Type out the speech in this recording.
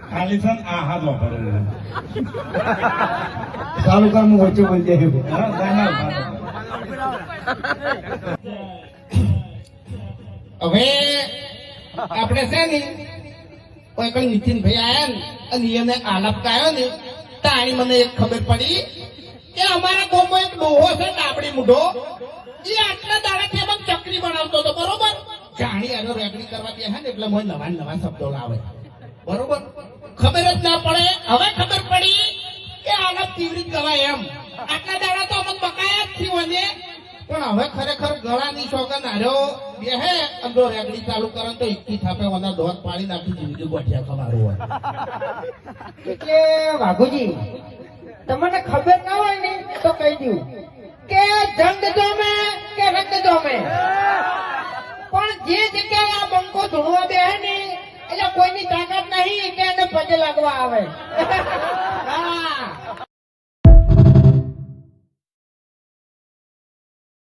ખાલી છે ને આ હાથ વાપરે ચાલુ કામ વચ્ચે બોલી જાય હવે આપણે છે ને કોઈ કઈ નીતિનભાઈ આયા ને અને એને આલાપ કાયો ને તાણી મને એક ખબર પડી કે અમારા ગામમાં એક ડોહો છે ડાબડી મૂઢો એ આટલા દાડાથી એમાં ચકરી બનાવતો હતો બરોબર જાણી એનો રેગડી કરવા દે ને એટલે મને નવા નવા શબ્દો લાવે બરોબર ખબર જ ના પડે હવે ખબર પડી કે આલાપ કેવી રીતે ગવાય એમ આટલા દાડા તો અમને બકાયા જ થી વને પણ હવે ખરેખર ગળાની સોગન હાર્યો બે હે અંદરો રેગડી ચાલુ કરે તો ઇક્કી થાપે વના દોર પાડી નાખી જિંદગી ગોઠિયા ખમારું હોય એટલે વાઘુજી તમને ખબર ના હોય ને તો કહી દઉં કે જંગ જોમે કે રંગ જોમે પણ જે જગ્યાએ આ બંકો ધૂણવા બે ને એટલે કોઈની તાકાત નહીં કે એને પગે લાગવા આવે